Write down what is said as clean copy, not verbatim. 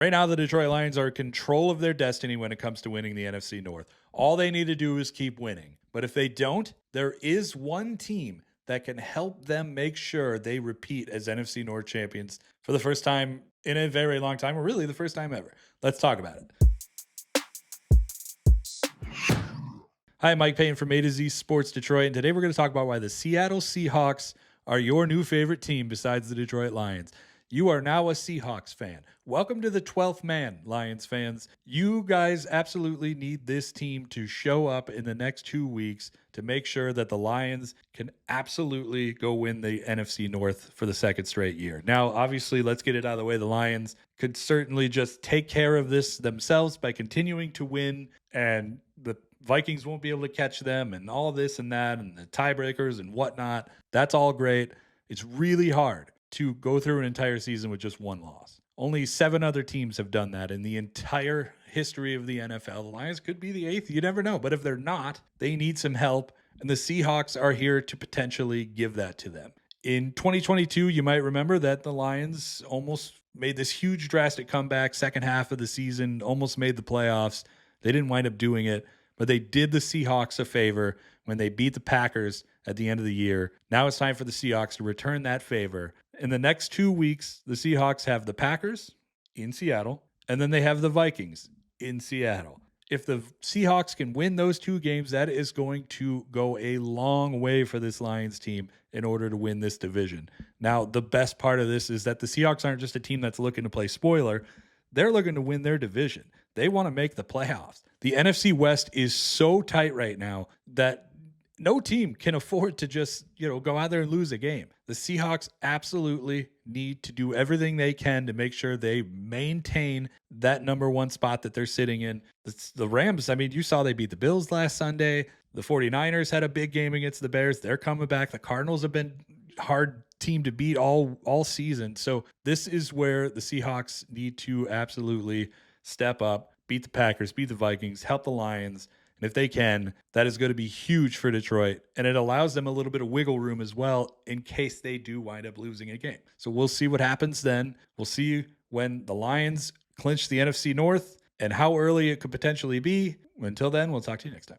Right now, the Detroit Lions are in control of their destiny when it comes to winning the NFC North. All they need to do is keep winning. But if they don't, there is one team that can help them make sure they repeat as NFC North champions for the first time in a very long time, or really the first time ever. Let's talk about it. Hi, Mike Payton from A to Z Sports Detroit, and today we're going to talk about why the Seattle Seahawks are your new favorite team besides the Detroit Lions. You are now a Seahawks fan. Welcome to the 12th man, Lions fans. You guys absolutely need this team to show up in the next 2 weeks to make sure that the Lions can absolutely go win the NFC North for the second straight year. Now, obviously, let's get it out of the way. The Lions could certainly just take care of this themselves by continuing to win, and the Vikings won't be able to catch them and all this and that and the tiebreakers and whatnot. That's all great. It's really hard to go through an entire season with just one loss. Only 7 other teams have done that in the entire history of the NFL. The Lions could be the 8th. You never know. But if they're not, they need some help. And the Seahawks are here to potentially give that to them. In 2022, you might remember that the Lions almost made this huge drastic comeback, second half of the season, almost made the playoffs. They didn't wind up doing it, but they did the Seahawks a favor when they beat the Packers at the end of the year. Now it's time for the Seahawks to return that favor. In the next 2 weeks, the Seahawks have the Packers in Seattle, and then they have the Vikings in Seattle. If the Seahawks can win those 2 games, that is going to go a long way for this Lions team in order to win this division. Now, the best part of this is that the Seahawks aren't just a team that's looking to play spoiler. They're looking to win their division. They want to make the playoffs. The NFC West is so tight right now that no team can afford to just, go out there and lose a game. The Seahawks absolutely need to do everything they can to make sure they maintain that number 1 spot that they're sitting in. The Rams, you saw they beat the Bills last Sunday. The 49ers had a big game against the Bears. They're coming back. The Cardinals have been hard team to beat all season. So this is where the Seahawks need to absolutely step up, beat the Packers, beat the Vikings, help the Lions. And if they can, that is going to be huge for Detroit. And it allows them a little bit of wiggle room as well in case they do wind up losing a game. So we'll see what happens then. We'll see when the Lions clinch the NFC North and how early it could potentially be. Until then, we'll talk to you next time.